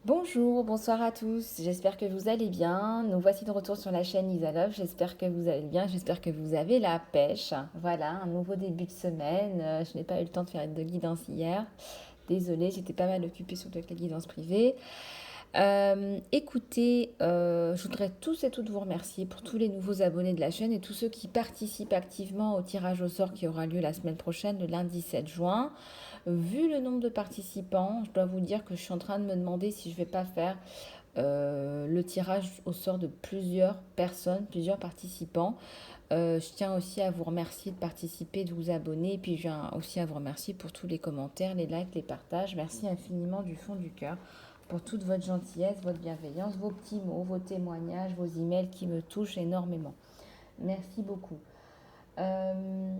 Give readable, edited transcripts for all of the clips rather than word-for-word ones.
Bonjour, bonsoir à tous, j'espère que vous allez bien. Nous voici de retour sur la chaîne Lisa Love, j'espère que vous allez bien, j'espère que vous avez la pêche. Voilà, un nouveau début de semaine. Je n'ai pas eu le temps de faire de guidance hier. Désolée, j'étais pas mal occupée sur quelques guidances privées. Écoutez, je voudrais tous et toutes vous remercier pour tous les nouveaux abonnés de la chaîne et tous ceux qui participent activement au tirage au sort qui aura lieu la semaine prochaine, le lundi 7 juin. Vu le nombre de participants, je dois vous dire que je suis en train de me demander si je vais pas faire le tirage au sort de plusieurs personnes, plusieurs participants. Je tiens aussi à vous remercier de participer, de vous abonner, et puis je tiens aussi à vous remercier pour tous les commentaires, les likes, les partages. Merci infiniment du fond du cœur pour toute votre gentillesse, votre bienveillance, vos petits mots, vos témoignages, vos emails qui me touchent énormément. Merci beaucoup. Euh,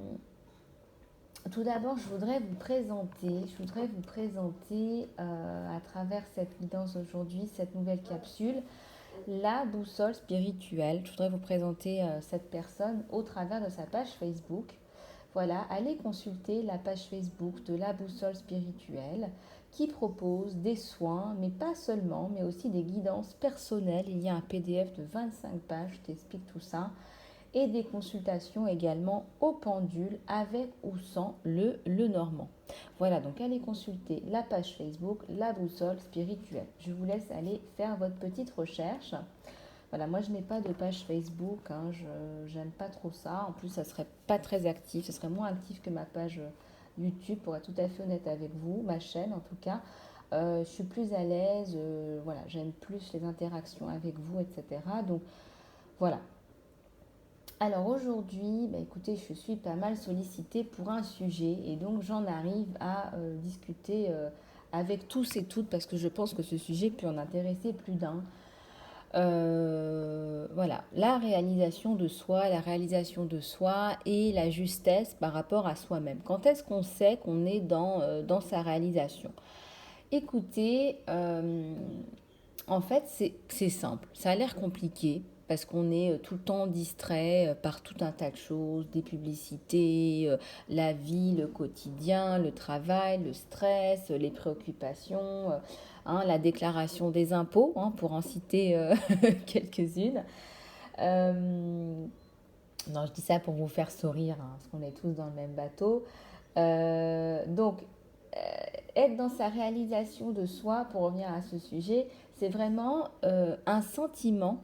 Tout d'abord, je voudrais vous présenter à travers cette guidance aujourd'hui, cette nouvelle capsule, la boussole spirituelle. Je voudrais vous présenter cette personne au travers de sa page Facebook. Voilà, allez consulter la page Facebook de la boussole spirituelle qui propose des soins, mais pas seulement, mais aussi des guidances personnelles. Il y a un PDF de 25 pages, je t'explique tout ça, et des consultations également au pendule avec ou sans le normand. Voilà, donc allez consulter la page Facebook, la boussole spirituelle. Je vous laisse aller faire votre petite recherche. Voilà, moi je n'ai pas de page Facebook, hein, je n'aime pas trop ça. En plus, ça serait pas très actif, ce serait moins actif que ma page YouTube, pour être tout à fait honnête avec vous, ma chaîne en tout cas. Je suis plus à l'aise, voilà, j'aime plus les interactions avec vous, etc. Donc voilà. Alors aujourd'hui, bah écoutez, je suis pas mal sollicitée pour un sujet et donc j'en arrive à discuter avec tous et toutes parce que je pense que ce sujet peut en intéresser plus d'un. Voilà, la réalisation de soi et la justesse par rapport à soi-même. Quand est-ce qu'on sait qu'on est dans sa réalisation? Écoutez, en fait, c'est simple. Ça a l'air compliqué parce qu'on est tout le temps distrait par tout un tas de choses, des publicités, la vie, le quotidien, le travail, le stress, les préoccupations, hein, la déclaration des impôts, hein, pour en citer quelques-unes. Euh, non, je dis ça pour vous faire sourire, hein, parce qu'on est tous dans le même bateau. Donc, être dans sa réalisation de soi, pour revenir à ce sujet, c'est vraiment un sentiment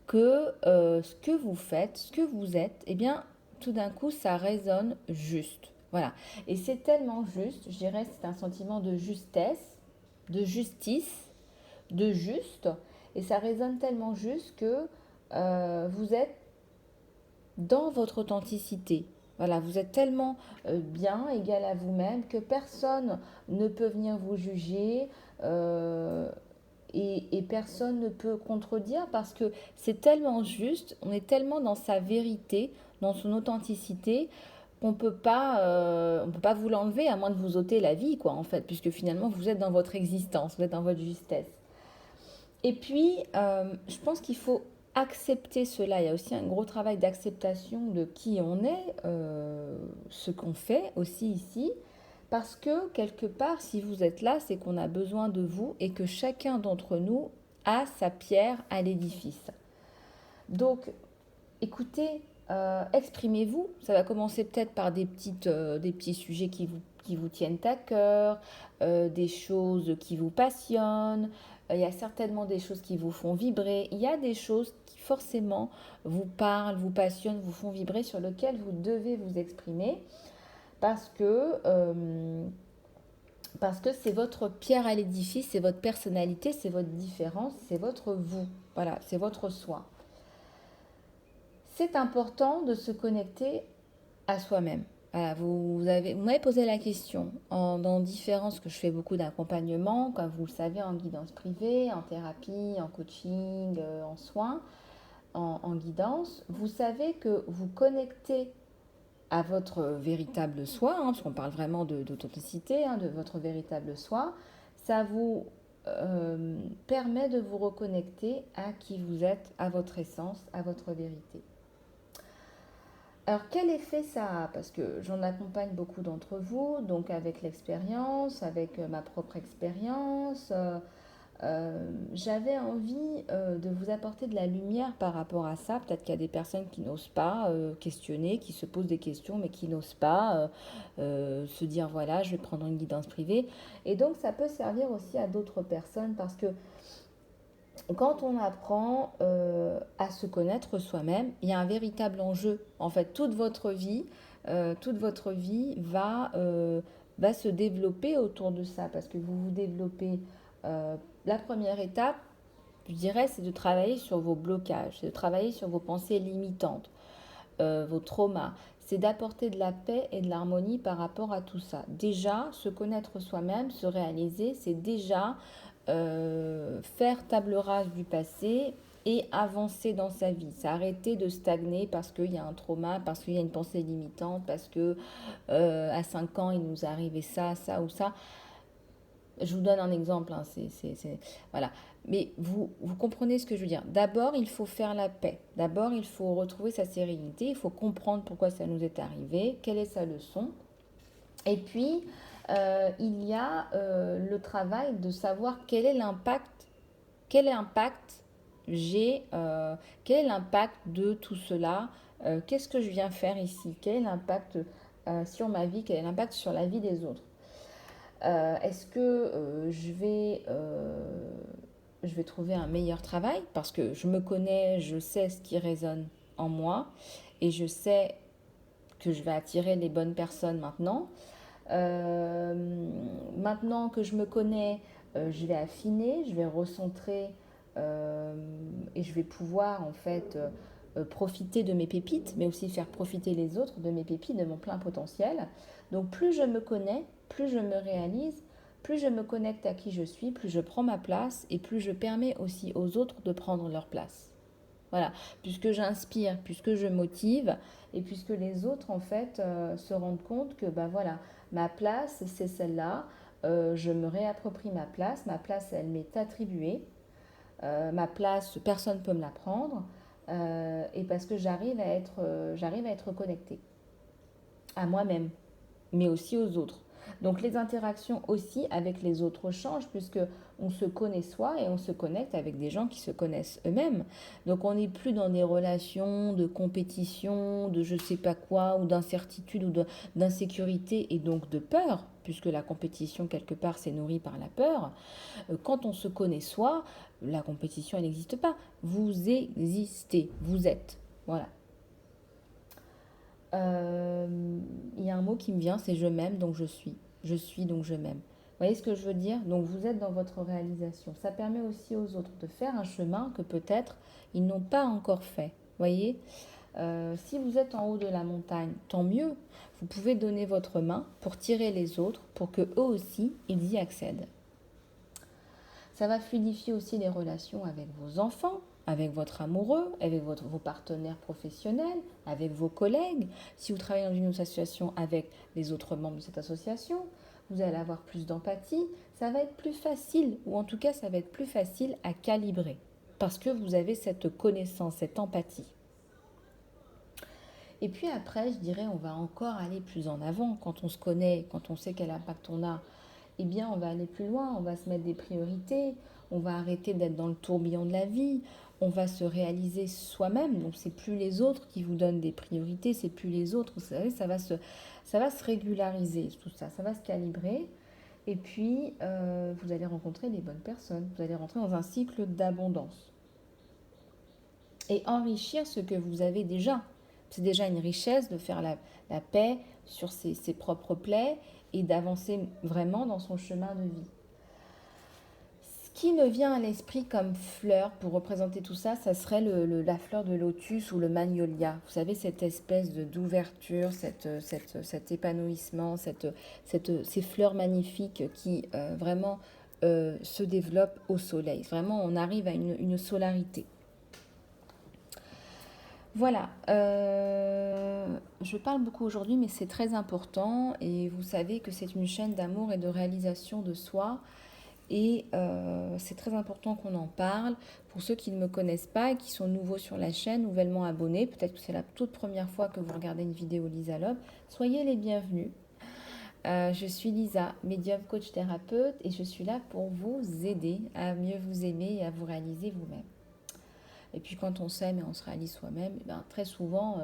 que ce que vous faites, ce que vous êtes, eh bien, tout d'un coup, ça résonne juste. Voilà. Et c'est tellement juste, je dirais, c'est un sentiment de justesse, de justice, de juste, et ça résonne tellement juste que vous êtes dans votre authenticité. Voilà, vous êtes tellement bien, égal à vous-même, que personne ne peut venir vous juger et personne ne peut contredire parce que c'est tellement juste, on est tellement dans sa vérité, dans son authenticité, on peut pas vous l'enlever à moins de vous ôter la vie, quoi, en fait, puisque finalement vous êtes dans votre existence, vous êtes dans votre justesse. Et puis, je pense qu'il faut accepter cela. Il y a aussi un gros travail d'acceptation de qui on est, ce qu'on fait aussi ici. Parce que quelque part, si vous êtes là, c'est qu'on a besoin de vous et que chacun d'entre nous a sa pierre à l'édifice. Donc, écoutez, exprimez-vous. Ça va commencer peut-être par des petits sujets qui vous tiennent à cœur, des choses qui vous passionnent. Il y a certainement des choses qui vous font vibrer. Il y a des choses qui forcément vous parlent, vous passionnent, vous font vibrer, sur lesquelles vous devez vous exprimer parce que, euh, parce que c'est votre pierre à l'édifice, c'est votre personnalité, c'est votre différence, c'est votre vous. Voilà, c'est votre soi. C'est important de se connecter à soi-même. Voilà, vous m'avez posé la question dans différents, que je fais beaucoup d'accompagnement, comme vous le savez, en guidance privée, en thérapie, en coaching, en soins, en guidance. Vous savez que vous connectez à votre véritable soi, hein, parce qu'on parle vraiment d'authenticité, hein, de votre véritable soi. Ça vous permet de vous reconnecter à qui vous êtes, à votre essence, à votre vérité. Alors, quel effet ça a? Parce que j'en accompagne beaucoup d'entre vous, donc avec l'expérience, avec ma propre expérience. J'avais envie de vous apporter de la lumière par rapport à ça. Peut-être qu'il y a des personnes qui n'osent pas questionner, qui se posent des questions, mais qui n'osent pas se dire, voilà, je vais prendre une guidance privée. Et donc, ça peut servir aussi à d'autres personnes parce que quand on apprend à se connaître soi-même, il y a un véritable enjeu. En fait, toute votre vie va se développer autour de ça parce que vous vous développez. La première étape, je dirais, c'est de travailler sur vos blocages, c'est de travailler sur vos pensées limitantes, vos traumas. C'est d'apporter de la paix et de l'harmonie par rapport à tout ça. Déjà, se connaître soi-même, se réaliser, c'est déjà faire table rase du passé et avancer dans sa vie. C'est arrêter de stagner parce qu'il y a un trauma, parce qu'il y a une pensée limitante, parce que à 5 ans, il nous est arrivé ça, ça ou ça. Je vous donne un exemple, hein, voilà. Mais vous comprenez ce que je veux dire. D'abord, il faut faire la paix. D'abord, il faut retrouver sa sérénité. Il faut comprendre pourquoi ça nous est arrivé, quelle est sa leçon. Et puis, il y a le travail de savoir quel impact j'ai, quel est l'impact de tout cela, qu'est-ce que je viens faire ici, quel est l'impact sur ma vie, quel est l'impact sur la vie des autres. Est-ce que je vais trouver un meilleur travail parce que je me connais, je sais ce qui résonne en moi et je sais que je vais attirer les bonnes personnes maintenant. Maintenant que je me connais, je vais affiner, je vais recentrer et je vais pouvoir en fait profiter de mes pépites, mais aussi faire profiter les autres de mes pépites, de mon plein potentiel. Donc plus je me connais, plus je me réalise, plus je me connecte à qui je suis, plus je prends ma place et plus je permets aussi aux autres de prendre leur place. Voilà, puisque j'inspire, puisque je motive et puisque les autres en fait se rendent compte que bah voilà, ma place c'est celle-là, je me réapproprie ma place elle m'est attribuée, ma place personne ne peut me la prendre et parce que j'arrive à être connectée à moi-même, mais aussi aux autres. Donc les interactions aussi avec les autres changent puisque on se connaît soi et on se connecte avec des gens qui se connaissent eux-mêmes. Donc on n'est plus dans des relations de compétition, de je sais pas quoi, ou d'incertitude ou d'insécurité et donc de peur, puisque la compétition quelque part c'est nourri par la peur. Quand on se connaît soi, la compétition elle n'existe pas. Vous existez, vous êtes. Voilà. Il y a un mot qui me vient, c'est je m'aime, donc je suis. Je suis, donc je m'aime. Vous voyez ce que je veux dire? Donc vous êtes dans votre réalisation. Ça permet aussi aux autres de faire un chemin que peut-être ils n'ont pas encore fait. Vous voyez? Si vous êtes en haut de la montagne, tant mieux. Vous pouvez donner votre main pour tirer les autres, pour que eux aussi, ils y accèdent. Ça va fluidifier aussi les relations avec vos enfants, avec votre amoureux, avec vos partenaires professionnels, avec vos collègues. Si vous travaillez dans une association avec les autres membres de cette association, vous allez avoir plus d'empathie. Ça va être plus facile, ou en tout cas ça va être plus facile à calibrer, parce que vous avez cette connaissance, cette empathie. Et puis après, je dirais, on va encore aller plus en avant quand on se connaît, quand on sait quel impact on a. Eh bien, on va aller plus loin, on va se mettre des priorités, on va arrêter d'être dans le tourbillon de la vie, on va se réaliser soi-même. Donc, c'est plus les autres qui vous donnent des priorités, c'est plus les autres. Vous savez, ça va se régulariser, tout ça, ça va se calibrer. Et puis, vous allez rencontrer les bonnes personnes, vous allez rentrer dans un cycle d'abondance et enrichir ce que vous avez déjà. C'est déjà une richesse de faire la paix sur ses propres plaies et d'avancer vraiment dans son chemin de vie. Ce qui me vient à l'esprit comme fleur pour représenter tout ça, ça serait la fleur de lotus ou le magnolia. Vous savez, cette espèce d'ouverture, cet épanouissement, ces fleurs magnifiques qui vraiment se développent au soleil. Vraiment, on arrive à une solarité. Voilà, je parle beaucoup aujourd'hui, mais c'est très important et vous savez que c'est une chaîne d'amour et de réalisation de soi et c'est très important qu'on en parle. Pour ceux qui ne me connaissent pas et qui sont nouveaux sur la chaîne, nouvellement abonnés, peut-être que c'est la toute première fois que vous regardez une vidéo Lisa Love, soyez les bienvenus. Je suis Lisa, médium coach thérapeute et je suis là pour vous aider à mieux vous aimer et à vous réaliser vous-même. Et puis quand on s'aime et on se réalise soi-même, ben, très souvent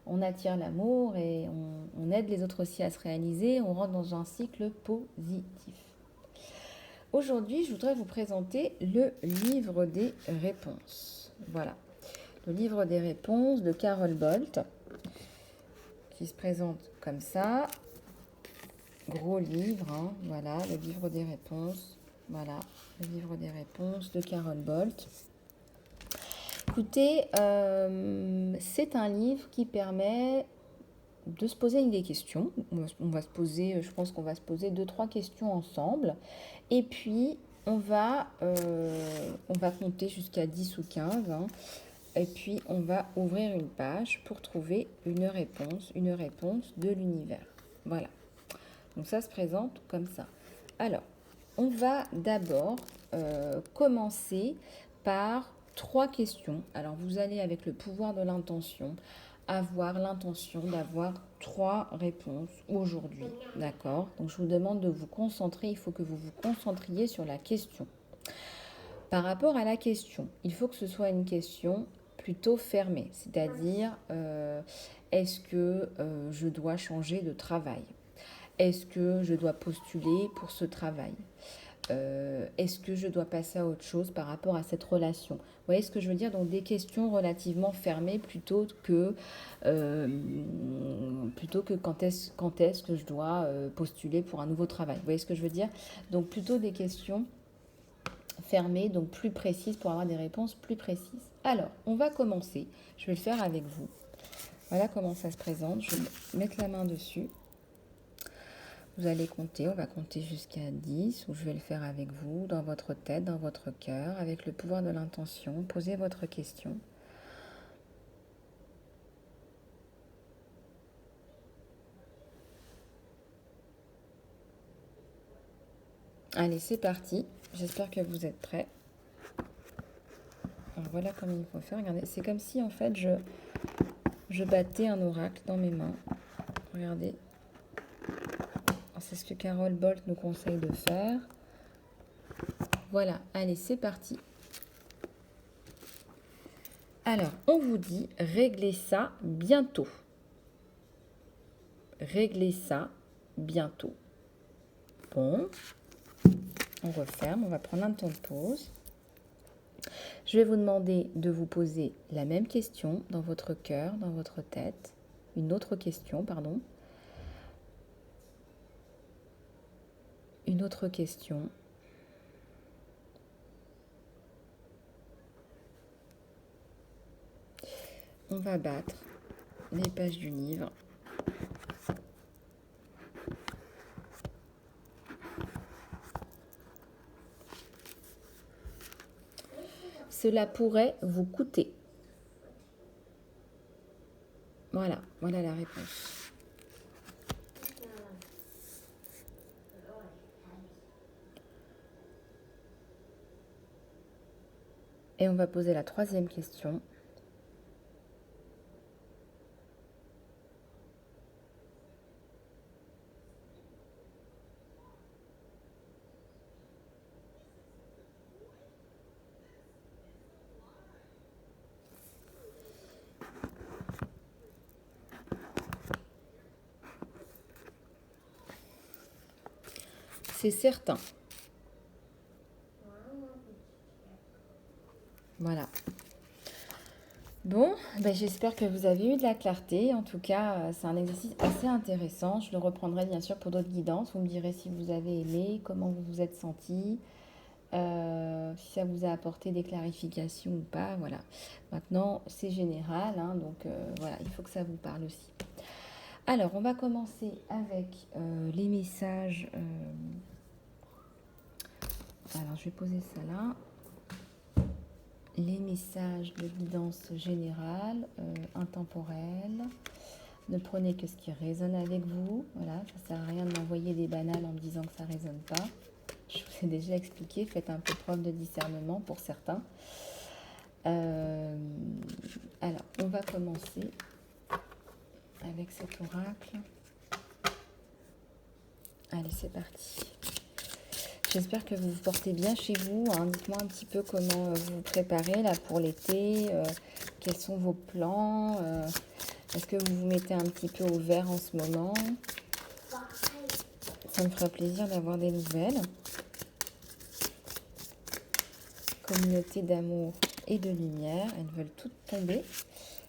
on attire l'amour et on aide les autres aussi à se réaliser, on rentre dans un cycle positif. Aujourd'hui, je voudrais vous présenter le livre des réponses. Voilà, le livre des réponses de Carol Bolt, qui se présente comme ça. Gros livre, hein, voilà, le livre des réponses. Voilà, le livre des réponses de Carol Bolt. Écoutez, c'est un livre qui permet de se poser des questions. On va se poser, je pense qu'on va se poser 2-3 questions ensemble. Et puis, on va compter jusqu'à 10 ou 15. Hein, et puis, on va ouvrir une page pour trouver une réponse de l'univers. Voilà. Donc, ça se présente comme ça. Alors, on va d'abord commencer par 3 questions. Alors, vous allez, avec le pouvoir de l'intention, avoir l'intention d'avoir 3 réponses aujourd'hui. D'accord? Donc, je vous demande de vous concentrer. Il faut que vous vous concentriez sur la question. Par rapport à la question, il faut que ce soit une question plutôt fermée. C'est-à-dire, est-ce que je dois changer de travail? Est-ce que je dois postuler pour ce travail? Est-ce que je dois passer à autre chose par rapport à cette relation? Vous voyez ce que je veux dire? Donc des questions relativement fermées plutôt que quand est-ce que je dois postuler pour un nouveau travail. Vous voyez ce que je veux dire? Donc plutôt des questions fermées, donc plus précises pour avoir des réponses plus précises. Alors, on va commencer. Je vais le faire avec vous. Voilà comment ça se présente. Je vais mettre la main dessus. Vous allez compter, on va compter jusqu'à 10, ou je vais le faire avec vous, dans votre tête, dans votre cœur, avec le pouvoir de l'intention. Posez votre question. Allez, c'est parti. J'espère que vous êtes prêts. Alors voilà comment il faut faire. Regardez, c'est comme si en fait je battais un oracle dans mes mains. Regardez. C'est ce que Carol Bolt nous conseille de faire. Voilà, allez, c'est parti. Alors, on vous dit, réglez ça bientôt. Réglez ça bientôt. Bon, on referme, on va prendre un temps de pause. Je vais vous demander de vous poser la même question dans votre cœur, dans votre tête. Une autre question, pardon. Une autre question. On va battre les pages du livre. Cela pourrait vous coûter. Voilà, voilà la réponse. Et on va poser la troisième question. C'est certain. Voilà. Bon, ben j'espère que vous avez eu de la clarté. En tout cas, c'est un exercice assez intéressant. Je le reprendrai bien sûr pour d'autres guidances. Vous me direz si vous avez aimé, comment vous vous êtes senti, si ça vous a apporté des clarifications ou pas. Voilà. Maintenant, c'est général, hein, donc voilà, il faut que ça vous parle aussi. Alors, on va commencer avec les messages. Alors, je vais poser ça là. Les messages de guidance générale, intemporelle. Ne prenez que ce qui résonne avec vous. Voilà, ça ne sert à rien de m'envoyer des banales en me disant que ça ne résonne pas. Je vous ai déjà expliqué, faites un peu preuve de discernement pour certains. Alors, on va commencer avec cet oracle. Allez, c'est parti. J'espère que vous vous portez bien chez vous. Hein. Dites-moi un petit peu comment vous vous préparez là pour l'été. Quels sont vos plans? Est-ce que vous vous mettez un petit peu au vert en ce moment? Ça me ferait plaisir d'avoir des nouvelles. Communauté d'amour et de lumière. Elles veulent toutes tomber.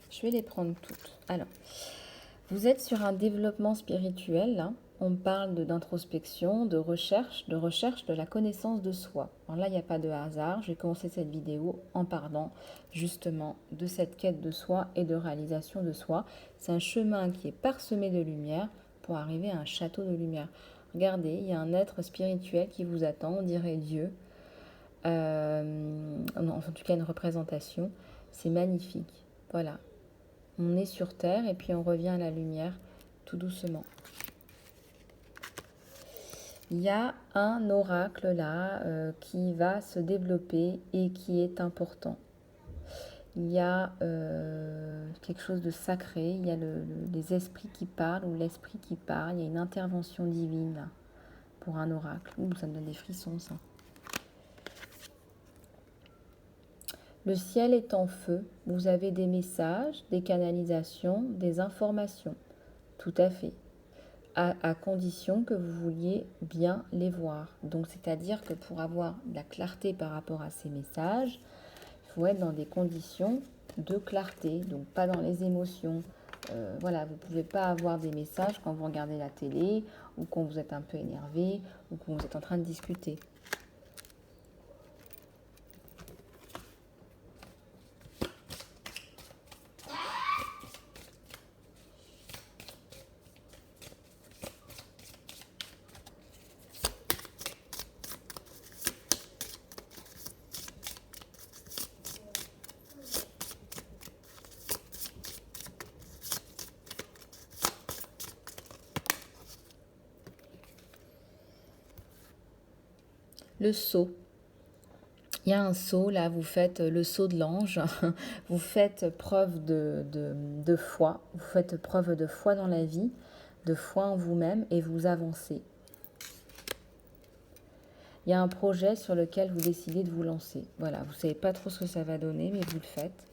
Je vais les prendre toutes. Alors, vous êtes sur un développement spirituel, là. On parle d'introspection, de recherche de la connaissance de soi. Alors là, il n'y a pas de hasard. J'ai commencé cette vidéo en parlant justement de cette quête de soi et de réalisation de soi. C'est un chemin qui est parsemé de lumière pour arriver à un château de lumière. Regardez, il y a un être spirituel qui vous attend, on dirait Dieu. En tout cas, une représentation. C'est magnifique. Voilà. On est sur Terre et puis on revient à la lumière tout doucement. Il y a un oracle là qui va se développer et qui est important. Il y a quelque chose de sacré, il y a les esprits qui parlent ou l'esprit qui parle, il y a une intervention divine là, pour un oracle. Ouh, ça me donne des frissons ça. Le ciel est en feu, vous avez des messages, des canalisations, des informations. Tout à fait. À condition que vous vouliez bien les voir. Donc, c'est-à-dire que pour avoir de la clarté par rapport à ces messages, il faut être dans des conditions de clarté, donc pas dans les émotions. Voilà, vous ne pouvez pas avoir des messages quand vous regardez la télé ou quand vous êtes un peu énervé ou quand vous êtes en train de discuter. Le sceau. Il y a un sceau, là, vous faites le sceau de l'ange, vous faites preuve de foi, vous faites preuve de foi dans la vie, de foi en vous-même et vous avancez. Il y a un projet sur lequel vous décidez de vous lancer. Voilà, vous ne savez pas trop ce que ça va donner, mais vous le faites.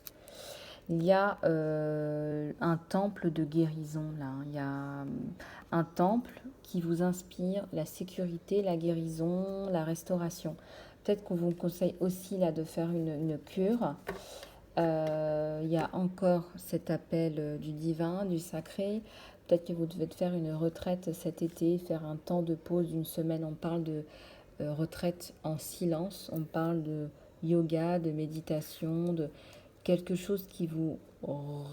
Il y a un temple de guérison, là. Il y a un temple qui vous inspire la sécurité, la guérison, la restauration. Peut-être qu'on vous conseille aussi là de faire une cure. Il y a encore cet appel du divin, du sacré. Peut-être que vous devez faire une retraite cet été, faire un temps de pause d'une semaine. On parle de retraite en silence, on parle de yoga, de méditation, de quelque chose qui vous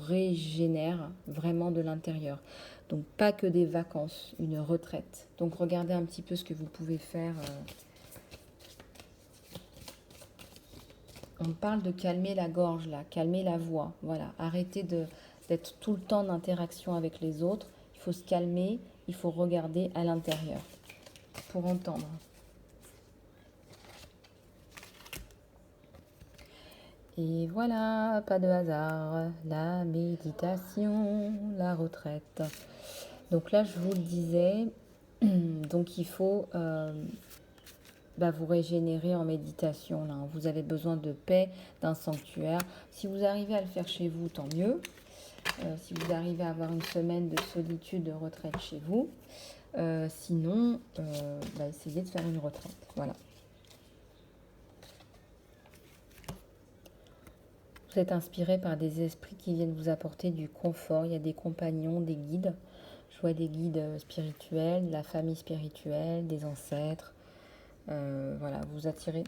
régénère vraiment de l'intérieur. Donc pas que des vacances, une retraite. Donc regardez un petit peu ce que vous pouvez faire. On parle de calmer la gorge là, calmer la voix. Voilà, arrêtez d'être tout le temps d'interaction avec les autres. Il faut se calmer, il faut regarder à l'intérieur pour entendre. Et voilà, pas de hasard, la méditation, la retraite. Donc là, je vous le disais, donc il faut vous régénérer en méditation. Là. Vous avez besoin de paix, d'un sanctuaire. Si vous arrivez à le faire chez vous, tant mieux. Si vous arrivez à avoir une semaine de solitude, de retraite chez vous. Sinon, essayez de faire une retraite. Voilà. Vous êtes inspiré par des esprits qui viennent vous apporter du confort. Il y a des compagnons, des guides. Je vois des guides spirituels, de la famille spirituelle, des ancêtres. Voilà, vous attirez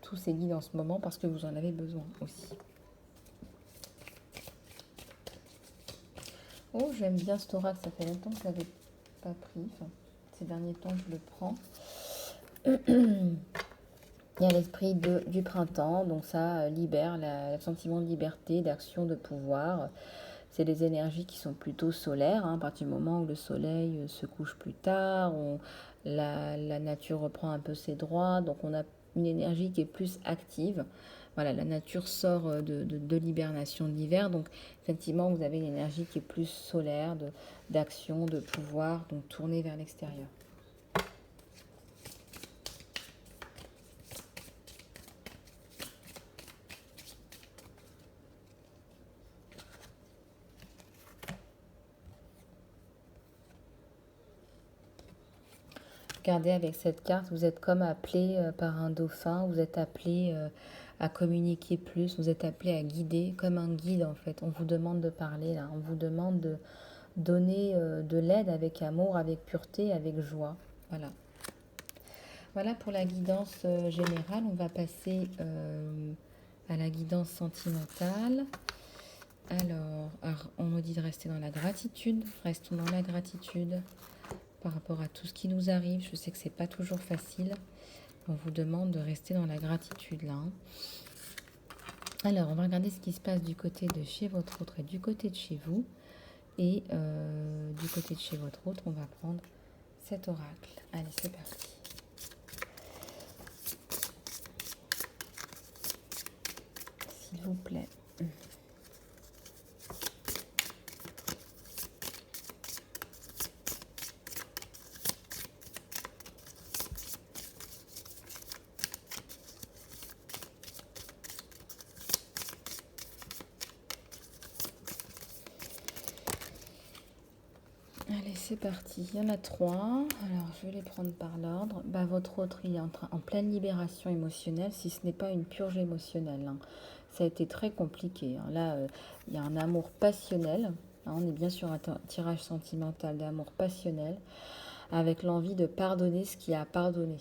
tous ces guides en ce moment parce que vous en avez besoin aussi. Oh, j'aime bien cet oracle. Ça fait longtemps que je ne l'avais pas pris. Enfin, ces derniers temps, je le prends. Il y a l'esprit du printemps, donc ça libère le sentiment de liberté, d'action, de pouvoir. C'est des énergies qui sont plutôt solaires, hein, à partir du moment où le soleil se couche plus tard, la nature reprend un peu ses droits, donc on a une énergie qui est plus active. Voilà, la nature sort de l'hibernation de l'hiver, donc effectivement vous avez une énergie qui est plus solaire, d'action, de pouvoir, donc tournée vers l'extérieur. Regardez avec cette carte, vous êtes comme appelé par un dauphin, vous êtes appelé à communiquer plus, vous êtes appelé à guider, comme un guide en fait. On vous demande de parler là, on vous demande de donner de l'aide avec amour, avec pureté, avec joie. Voilà. Voilà pour la guidance générale. On va passer à la guidance sentimentale. Alors, on nous dit de rester dans la gratitude. Restons dans la gratitude par rapport à tout ce qui nous arrive. Je sais que c'est pas toujours facile. On vous demande de rester dans la gratitude là. Alors, on va regarder ce qui se passe du côté de chez votre autre et du côté de chez vous. Et du côté de chez votre autre, on va prendre cet oracle. Allez, c'est parti. S'il vous plaît. Allez, c'est parti. Il y en a 3. Alors, je vais les prendre par l'ordre. Votre autre, il est en pleine libération émotionnelle, si ce n'est pas une purge émotionnelle. Hein. Ça a été très compliqué. Hein. Là, il y a un amour passionnel. Hein, on est bien sur un tirage sentimental d'amour passionnel, avec l'envie de pardonner ce qui a pardonné.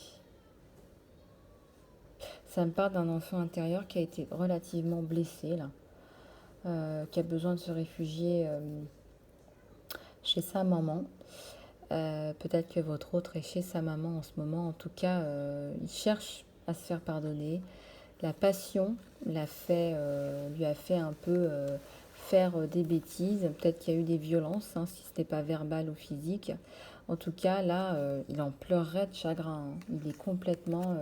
Ça me parle d'un enfant intérieur qui a été relativement blessé, là, qui a besoin de se réfugier chez sa maman. Peut-être que votre autre est chez sa maman en ce moment. En tout cas, il cherche à se faire pardonner. La passion lui a fait un peu faire des bêtises. Peut-être qu'il y a eu des violences, hein, si ce n'était pas verbal ou physique. En tout cas, là, il en pleurerait de chagrin. Hein. Il est complètement...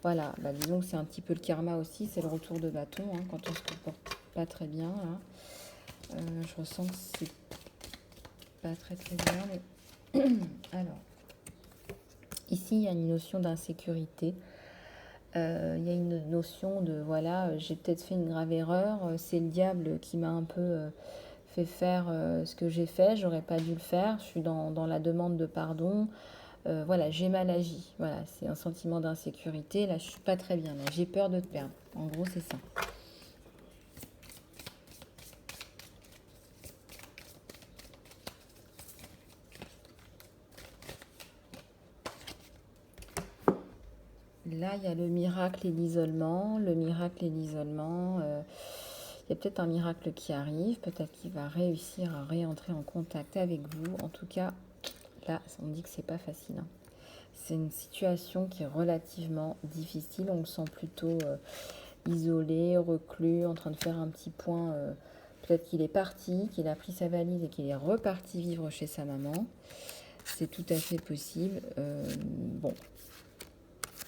voilà, disons que c'est un petit peu le karma aussi. C'est le retour de bâton, hein, quand on se comporte pas très bien. Là. Je ressens que c'est pas très très bien. Mais... Alors, ici, il y a une notion d'insécurité. Il y a une notion de, voilà, j'ai peut-être fait une grave erreur. C'est le diable qui m'a un peu fait faire ce que j'ai fait. J'aurais pas dû le faire. Je suis dans la demande de pardon. Voilà, j'ai mal agi. Voilà, c'est un sentiment d'insécurité. Là, je suis pas très bien. Là, j'ai peur de te perdre. En gros, c'est ça. Là, il y a le miracle et l'isolement. Le miracle et l'isolement. Il y a peut-être un miracle qui arrive. Peut-être qu'il va réussir à réentrer en contact avec vous. En tout cas, là, on dit que c'est pas facile. Hein. C'est une situation qui est relativement difficile. On le sent plutôt isolé, reclus, en train de faire un petit point. Peut-être qu'il est parti, qu'il a pris sa valise et qu'il est reparti vivre chez sa maman. C'est tout à fait possible. Bon,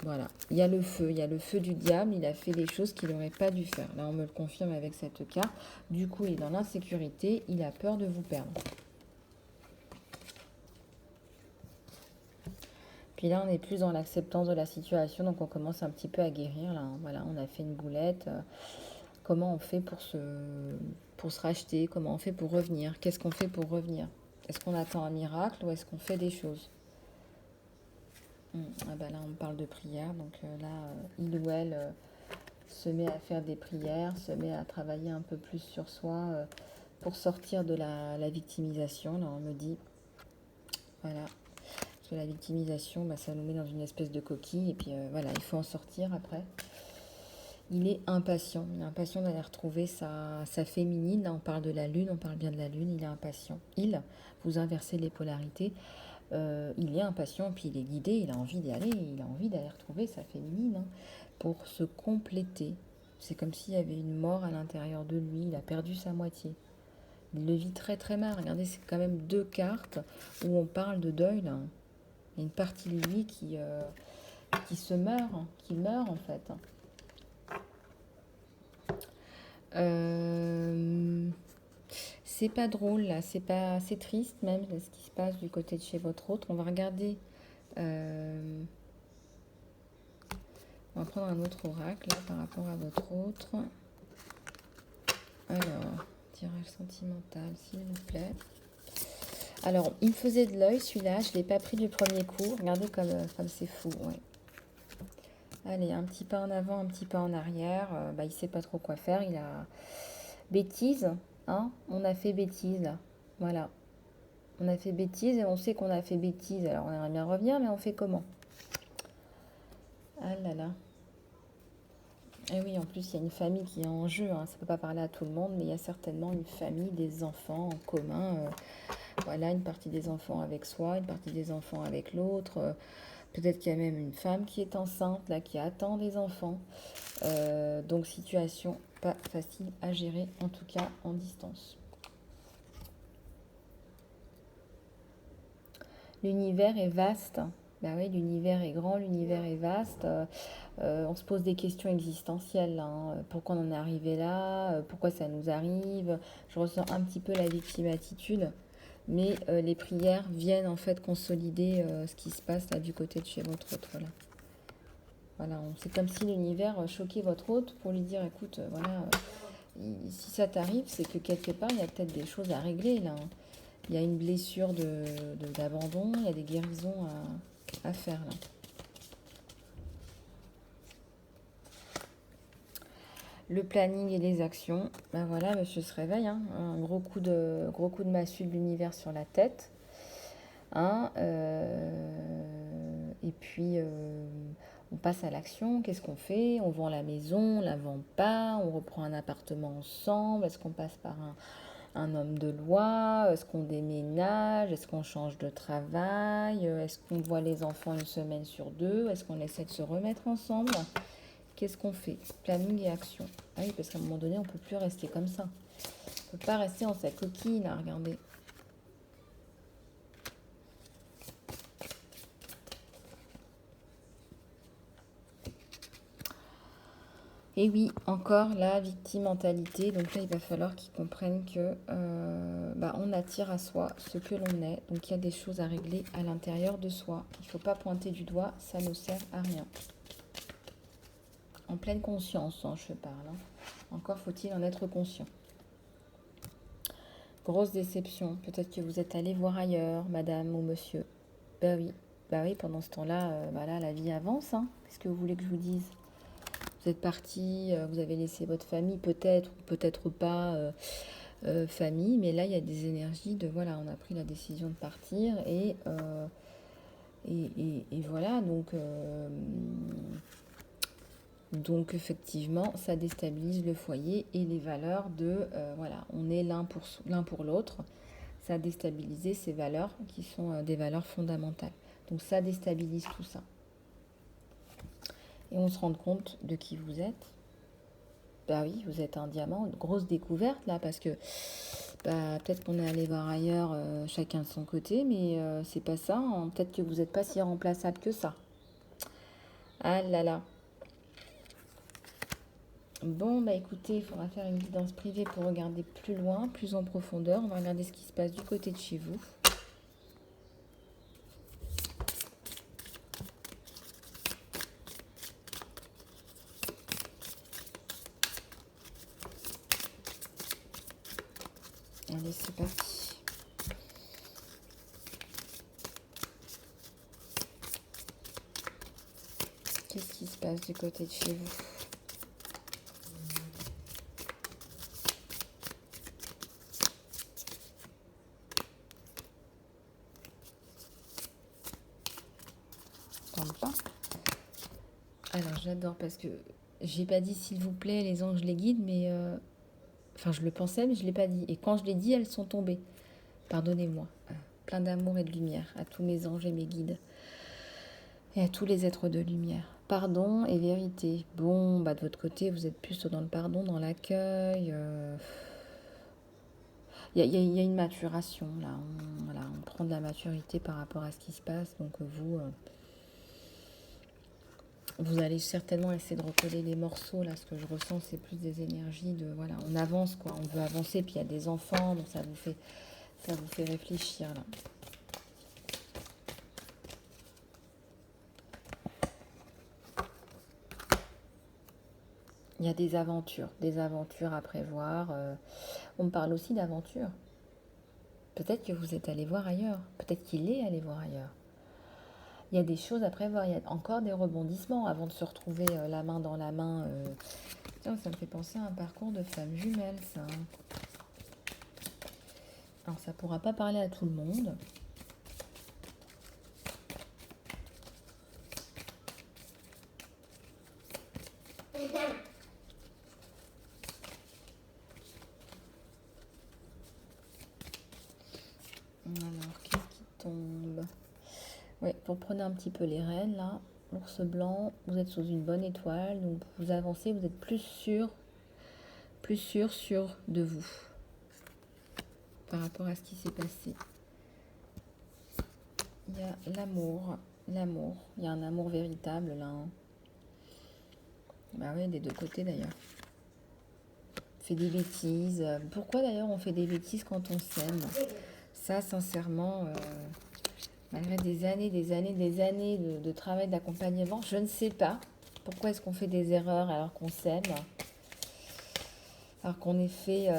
voilà. Il y a le feu du diable. Il a fait des choses qu'il n'aurait pas dû faire. Là, on me le confirme avec cette carte. Du coup, il est dans l'insécurité. Il a peur de vous perdre. Puis là, on est plus dans l'acceptance de la situation, donc on commence un petit peu à guérir. Là, hein. Voilà, on a fait une boulette. Comment on fait pour se racheter? Comment on fait pour revenir? Qu'est-ce qu'on fait pour revenir? Est-ce qu'on attend un miracle ou est-ce qu'on fait des choses? Ah bah là, on parle de prière. Donc là, il ou elle se met à faire des prières, se met à travailler un peu plus sur soi pour sortir de la victimisation. Là, on me dit, voilà. La victimisation, ça nous met dans une espèce de coquille et puis voilà, il faut en sortir après. Il est impatient d'aller retrouver sa féminine. Là, on parle de la lune, on parle bien de la lune, il est impatient. Vous inversez les polarités, il est impatient, puis il est guidé, il a envie d'y aller, il a envie d'aller retrouver sa féminine hein, pour se compléter. C'est comme s'il y avait une mort à l'intérieur de lui, il a perdu sa moitié. Il le vit très très mal. Regardez, c'est quand même deux cartes où on parle de deuil, là. Il y a une partie de lui qui se meurt, qui meurt en fait. Euh, c'est pas drôle là, c'est triste même ce qui se passe du côté de chez votre autre. On va regarder, euh, on va prendre un autre oracle là, par rapport à votre autre. Alors, tirage sentimental s'il vous plaît. Alors, il me faisait de l'œil celui-là, je ne l'ai pas pris du premier coup. Regardez comme c'est fou, ouais. Allez, un petit pas en avant, un petit pas en arrière. Il ne sait pas trop quoi faire. Il a bêtise, hein. On a fait bêtise là. Voilà. On a fait bêtise et on sait qu'on a fait bêtise. Alors on aimerait bien revenir, mais on fait comment? Ah là là. Et oui, en plus, il y a une famille qui est en jeu, hein. Ça ne peut pas parler à tout le monde, mais il y a certainement une famille, des enfants en commun. Voilà, une partie des enfants avec soi, une partie des enfants avec l'autre. Peut-être qu'il y a même une femme qui est enceinte, là, qui attend des enfants. Donc, situation pas facile à gérer, en tout cas en distance. L'univers est vaste. Ben oui, l'univers est grand, l'univers est vaste. On se pose des questions existentielles, hein. Pourquoi on en est arrivé là? Pourquoi ça nous arrive? Je ressens un petit peu la victime attitude. Mais les prières viennent en fait consolider ce qui se passe là du côté de chez votre autre là. Voilà, c'est comme si l'univers choquait votre hôte pour lui dire écoute, voilà, si ça t'arrive, c'est que quelque part il y a peut-être des choses à régler là, hein. Il y a une blessure d'abandon, il y a des guérisons à faire là. Le planning et les actions, ben voilà, monsieur se réveille, hein. Un gros coup de massue de l'univers sur la tête. Hein, et puis, on passe à l'action. Qu'est-ce qu'on fait? On vend la maison, on la vend pas, on reprend un appartement ensemble. Est-ce qu'on passe par un homme de loi? Est-ce qu'on déménage? Est-ce qu'on change de travail? Est-ce qu'on voit les enfants une semaine sur deux? Est-ce qu'on essaie de se remettre ensemble? Qu'est-ce qu'on fait? Planning et action. Ah oui, parce qu'à un moment donné, on ne peut plus rester comme ça. On ne peut pas rester en sa coquille, là, regardez. Et oui, encore la victime mentalité. Donc là, il va falloir qu'ils comprennent que on attire à soi ce que l'on est. Donc il y a des choses à régler à l'intérieur de soi. Il ne faut pas pointer du doigt, ça ne sert à rien. En pleine conscience, hein, je parle, hein. Encore faut-il en être conscient. Grosse déception. Peut-être que vous êtes allé voir ailleurs, madame ou monsieur. Bah oui, pendant ce temps-là, là, la vie avance, hein. Qu'est-ce que vous voulez que je vous dise? Vous êtes parti, vous avez laissé votre famille, peut-être ou peut-être pas famille, mais là il y a des énergies de voilà, on a pris la décision de partir et voilà, donc effectivement ça déstabilise le foyer et les valeurs de voilà, on est l'un pour l'autre, ça a déstabilisé ces valeurs qui sont des valeurs fondamentales. Donc ça déstabilise tout ça. Et on se rend compte de qui vous êtes. Bah oui, vous êtes un diamant, une grosse découverte là, parce que peut-être qu'on est allé voir ailleurs, chacun de son côté, mais c'est pas ça, hein. Peut-être que vous n'êtes pas si remplaçable que ça. Ah là là. Bon, bah écoutez, il faudra faire une guidance privée pour regarder plus loin, plus en profondeur. On va regarder ce qui se passe du côté de chez vous. Allez, c'est parti. Qu'est-ce qui se passe du côté de chez vous? Tente pas. Alors j'adore parce que j'ai pas dit s'il vous plaît, les anges les guident, mais enfin je le pensais, mais je l'ai pas dit. Et quand je l'ai dit, elles sont tombées. Pardonnez-moi. Plein d'amour et de lumière à tous mes anges et mes guides. Et à tous les êtres de lumière. Pardon et vérité. Bon, de votre côté, vous êtes plus dans le pardon, dans l'accueil. il y a une maturation là. Voilà, on prend de la maturité par rapport à ce qui se passe. Donc vous allez certainement essayer de recoller les morceaux. Là, ce que je ressens, c'est plus des énergies de voilà, on avance quoi. On veut avancer. Puis il y a des enfants, donc ça vous fait réfléchir là. Il y a des aventures à prévoir. On me parle aussi d'aventure. Peut-être que vous êtes allé voir ailleurs. Peut-être qu'il est allé voir ailleurs. Il y a des choses à prévoir. Il y a encore des rebondissements avant de se retrouver la main dans la main. Tiens, ça me fait penser à un parcours de femme jumelle, ça. Alors, ça ne pourra pas parler à tout le monde. Alors, qu'est-ce qui tombe? Oui, vous prenez un petit peu les rênes, là. L'ours blanc, vous êtes sous une bonne étoile. Donc, vous avancez, vous êtes plus sûr de vous par rapport à ce qui s'est passé. Il y a l'amour. Il y a un amour véritable, là. Hein. Bah oui, des deux côtés, d'ailleurs. Fait des bêtises. Pourquoi, d'ailleurs, on fait des bêtises quand on s'aime? Ça, sincèrement... malgré des années de travail d'accompagnement, je ne sais pas pourquoi est-ce qu'on fait des erreurs alors qu'on s'aime, alors qu'on est fait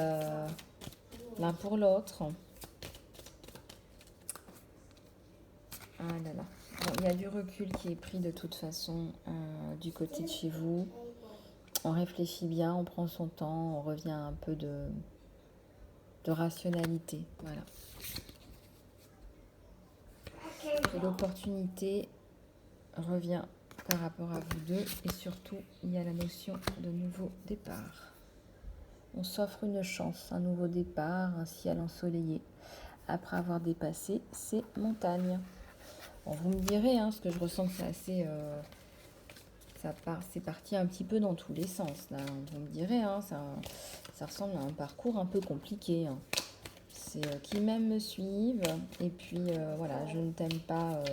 l'un pour l'autre. Ah là là. Bon, il y a du recul qui est pris de toute façon du côté de chez vous. On réfléchit bien, on prend son temps, on revient à un peu de rationalité. Voilà. Et l'opportunité revient par rapport à vous deux et surtout il y a la notion de nouveau départ. On s'offre une chance, un nouveau départ, un ciel ensoleillé après avoir dépassé ces montagnes. Bon, vous me direz, hein, ce que je ressens que c'est assez... c'est parti un petit peu dans tous les sens. Là. Vous me direz, hein, ça ressemble à un parcours un peu compliqué. Hein. C'est qui m'aime me suivent. Et puis voilà, je ne t'aime pas.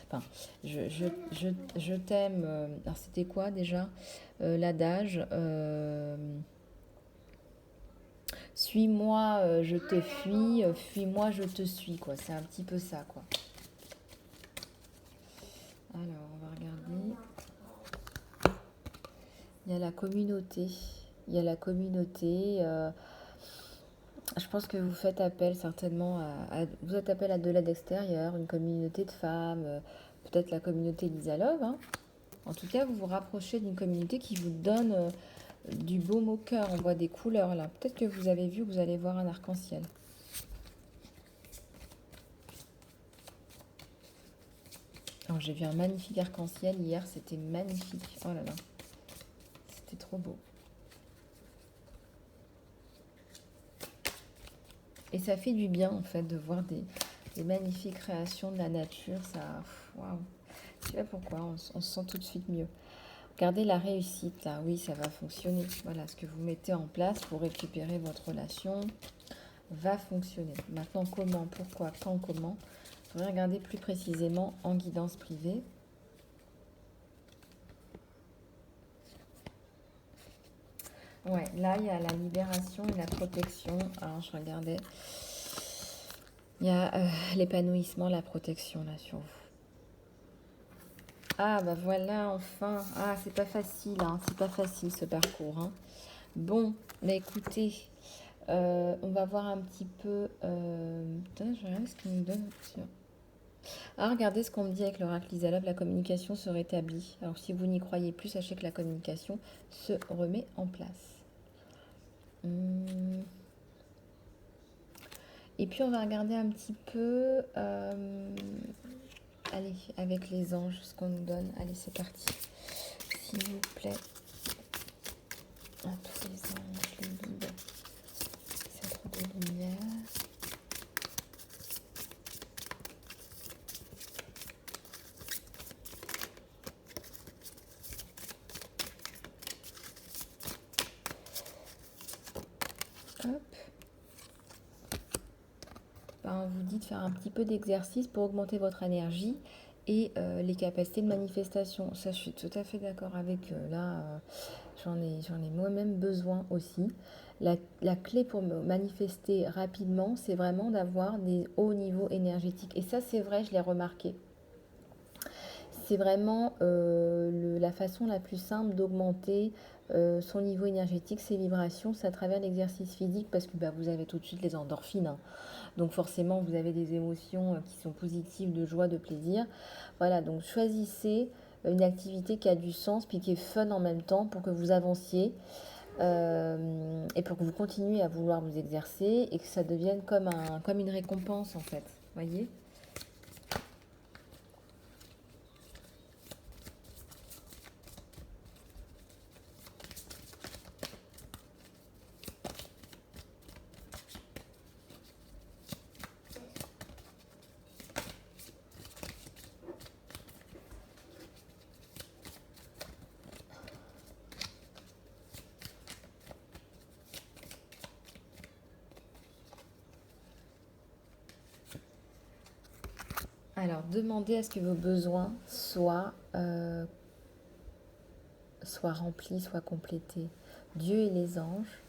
Enfin, je t'aime. Alors c'était quoi déjà l'adage suis-moi, je te fuis. Fuis-moi, je te suis. Quoi, c'est un petit peu ça, quoi. Alors, on va regarder. Il y a la communauté. Il y a la communauté. Je pense que vous faites appel certainement vous faites appel à de l'aide extérieure, une communauté de femmes, peut-être la communauté Lisa Love. Hein. En tout cas, vous vous rapprochez d'une communauté qui vous donne du baume au cœur. On voit des couleurs là. Peut-être que vous avez vu, vous allez voir un arc-en-ciel. Alors, j'ai vu un magnifique arc-en-ciel hier, c'était magnifique. Oh là là, c'était trop beau. Et ça fait du bien en fait de voir des magnifiques créations de la nature. Ça, waouh. Je sais pas pourquoi, on se sent tout de suite mieux. Regardez la réussite là, oui, ça va fonctionner. Voilà, ce que vous mettez en place pour récupérer votre relation va fonctionner. Maintenant, comment, pourquoi, quand, comment? Il faudrait regarder plus précisément en guidance privée. Ouais, là, il y a la libération et la protection. Alors, je regardais. Il y a l'épanouissement, la protection, là, sur vous. Ah, bah voilà, enfin. Ah, c'est pas facile, hein. C'est pas facile, ce parcours, hein. Bon, bah écoutez, on va voir un petit peu... Putain, je regarde ce qu'il me donne. Ah, regardez ce qu'on me dit avec l'oracle Lisa Love, la communication se rétablit. Alors, si vous n'y croyez plus, sachez que la communication se remet en place. Et puis on va regarder un petit peu, allez, avec les anges, ce qu'on nous donne. Allez, c'est parti. S'il vous plaît, à tous les anges, les guides, centre de lumière. Hop. on vous dit de faire un petit peu d'exercice pour augmenter votre énergie et les capacités de manifestation. Ça, je suis tout à fait d'accord avec eux. Là, j'en ai moi-même besoin aussi. La clé pour me manifester rapidement, c'est vraiment d'avoir des hauts niveaux énergétiques. Et ça, c'est vrai, je l'ai remarqué. C'est vraiment la façon la plus simple d'augmenter son niveau énergétique, ses vibrations, c'est à travers l'exercice physique parce que bah, vous avez tout de suite les endorphines, hein. Donc forcément, vous avez des émotions qui sont positives, de joie, de plaisir. Voilà, donc choisissez une activité qui a du sens puis qui est fun en même temps pour que vous avanciez et pour que vous continuiez à vouloir vous exercer et que ça devienne comme une récompense en fait. Voyez. Alors, demandez à ce que vos besoins soient remplis, soient complétés. Dieu et les anges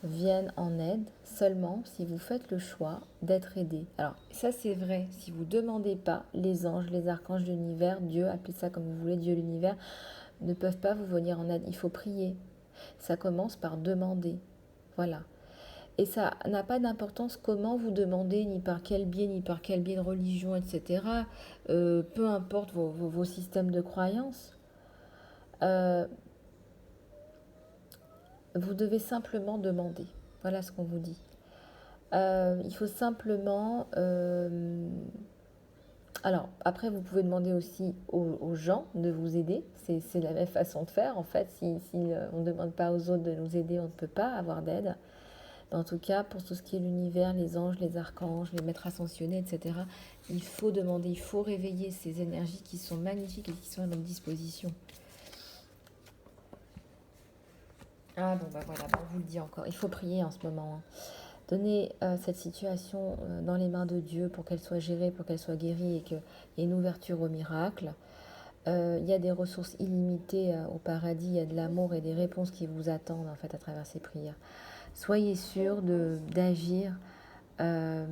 viennent en aide seulement si vous faites le choix d'être aidé. Alors ça c'est vrai, si vous ne demandez pas, les anges, les archanges de l'univers, Dieu, appelez ça comme vous voulez, Dieu, l'univers, ne peuvent pas vous venir en aide. Il faut prier. Ça commence par demander. Voilà. Et ça n'a pas d'importance comment vous demandez, ni par quel biais, ni par quel biais de religion, etc. Peu importe vos systèmes de croyance. Euh, vous devez simplement demander. Voilà ce qu'on vous dit. Il faut simplement... alors, après, vous pouvez demander aussi aux gens de vous aider. C'est la même façon de faire. En fait, si on ne demande pas aux autres de nous aider, on ne peut pas avoir d'aide. Mais en tout cas, pour tout ce qui est l'univers, les anges, les archanges, les maîtres ascensionnés, etc., il faut demander, il faut réveiller ces énergies qui sont magnifiques et qui sont à notre disposition. Ah bon, bah voilà, bon, on vous le dit encore. Il faut prier en ce moment, hein. Donnez cette situation dans les mains de Dieu pour qu'elle soit gérée, pour qu'elle soit guérie et qu'il y ait une ouverture au miracle. Il y a des ressources illimitées au paradis, il y a de l'amour et des réponses qui vous attendent en fait à travers ces prières. Soyez sûr d'agir. euh,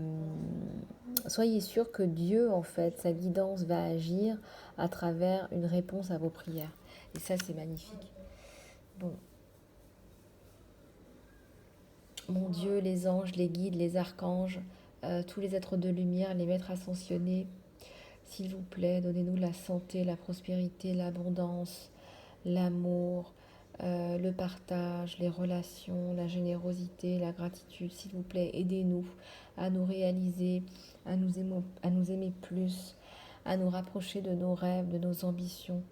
Soyez sûr que Dieu en fait, sa guidance va agir à travers une réponse à vos prières. Et ça c'est magnifique. Bon, mon Dieu, les anges, les guides, les archanges, tous les êtres de lumière, les maîtres ascensionnés, s'il vous plaît, donnez-nous la santé, la prospérité, l'abondance, l'amour, le partage, les relations, la générosité, la gratitude. S'il vous plaît, aidez-nous à nous réaliser, à nous aimer plus, à nous rapprocher de nos rêves, de nos ambitions.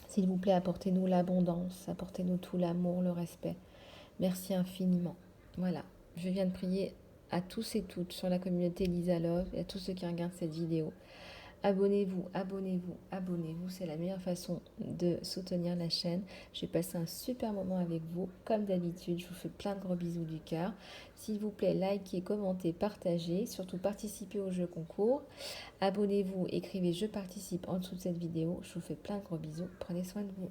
S'il vous plaît, apportez-nous l'abondance, apportez-nous tout l'amour, le respect. Merci infiniment. Voilà, je viens de prier à tous et toutes sur la communauté Lisa Love et à tous ceux qui regardent cette vidéo. Abonnez-vous, abonnez-vous, abonnez-vous. C'est la meilleure façon de soutenir la chaîne. J'ai passé un super moment avec vous. Comme d'habitude, je vous fais plein de gros bisous du cœur. S'il vous plaît, likez, commentez, partagez. Surtout, participez au jeu concours. Abonnez-vous, écrivez « Je participe » en dessous de cette vidéo. Je vous fais plein de gros bisous. Prenez soin de vous.